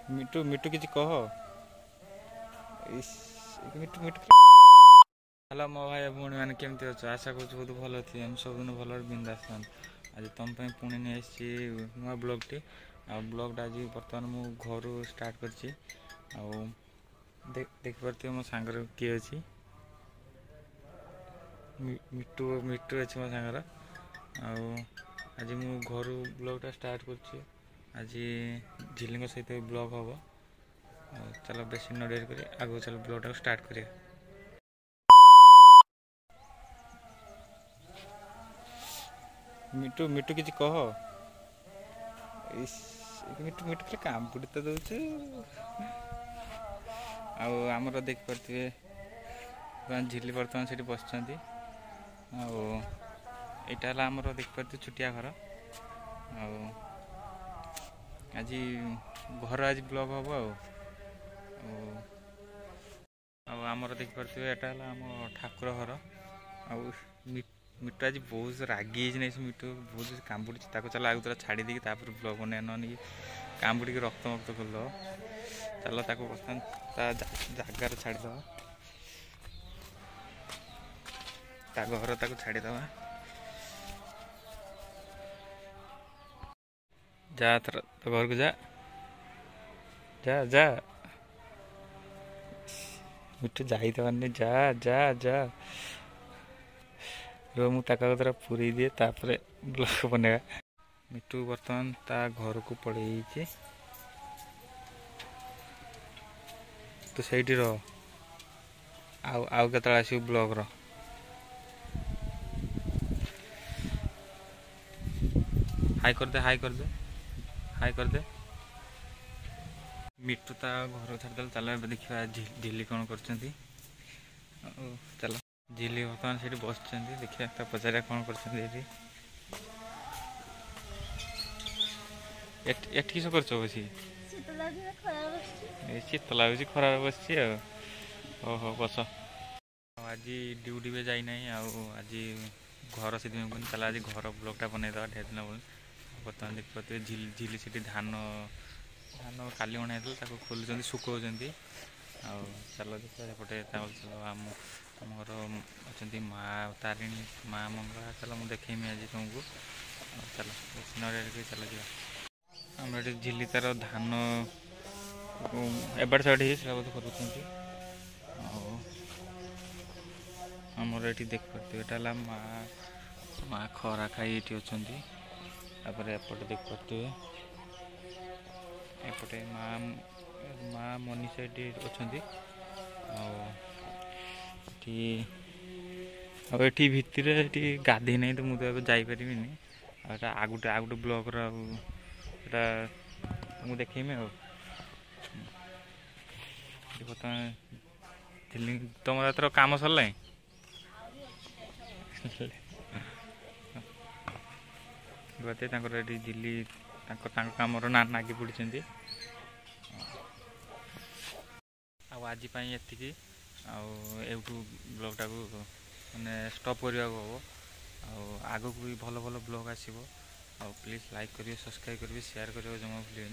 मिटू मिटू किसी कह मिटू मिटू हेलो मो भाई भूणी मैंने केमती अच्छ आशा कर बहुत भल थी हम सब दिन भल बिंदास आज तुम पुणी नहीं नुआ ब्लॉगटी आ ब्लॉगटा आज बर्तमान मु घर स्टार्ट कर देखिपे मो सांगर किए अच्छी मिटू मिटू अच्छी मो सांगर आज मु घर ब्लॉगटा स्टार्ट कर आज झिली सहित ब्लॉग हम चलो बेसी न डेरी कर आगे चलो ब्लॉगटा स्टार्ट करिए। मिटू मिटू किसी कह मिटू मिटू खाली कामुड़ी तो दौच आमर देखिपे झिली बर्तमान से बस यहाँ आमर देखिपे छुटिया घर आज घर आज ब्लॉग हम आमर देखिपे यहाँ आम ठाकुर घर मिटू आज बहुत रागी नहीं से मिटू बहुत कामुड़ी चलो आगे छाड़ी दी ब्लॉग बन नन कामुड़ी की रक्त मक्त खोल चलो बर्तमान जगार छाड़ीद घर छाड़ीद जा तो घर को जा जा जा मिठू जाई तो जा जा जा रो मुझे पूरी दिए तापर ब्लॉग बनेगा। मिठू बर्तमान ता घर को पड़े तो सही रह आउ के आसू ब्लॉग हाई कर दे हाई कर दे हाई कर दे मिठू ता घर छाड़देल चलो ए देखा झिली कौन कर चलो झिली बर्तमान से बस देखिए पचारा कौन कर किस कर बसी शीत लगुच खरार बस ओहो बस आज ड्यूटी भी जाना आज घर से चल आज घर ब्लॉगटा बनईद ढेर दिन बोल बर्तमान देखिए झिली से धान धान काली अणा खोलुँच शुकाऊँ चलो देखिए सेपटे चलो आम घर अच्छा माँ तारिणी माँ मंगला चलो मुझे देखेमी आज तुमको चलो चलो जा आम झिली तार धान एबार साइड बोध कर आमर ये देखिपे यहाँ माँ माँ खरा खाई ये अच्छा एपटे देखिपे एपटे माँ माँ मनीषा ये अच्छा ये भितर ये गाधे नहीं तो मुझे जापर आगुटे आगुटे ब्लॉग तुमको देखेमी तुम एथर कम सरला गते झिली कम नागी पड़ी आज ये ब्लॉगटा को मैंने स्टॉप करने हम आग को भी भल भल ब्लॉग आसो प्लीज लाइक करिए सब्सक्राइब करिए शेयर करिए जमा भूलिए।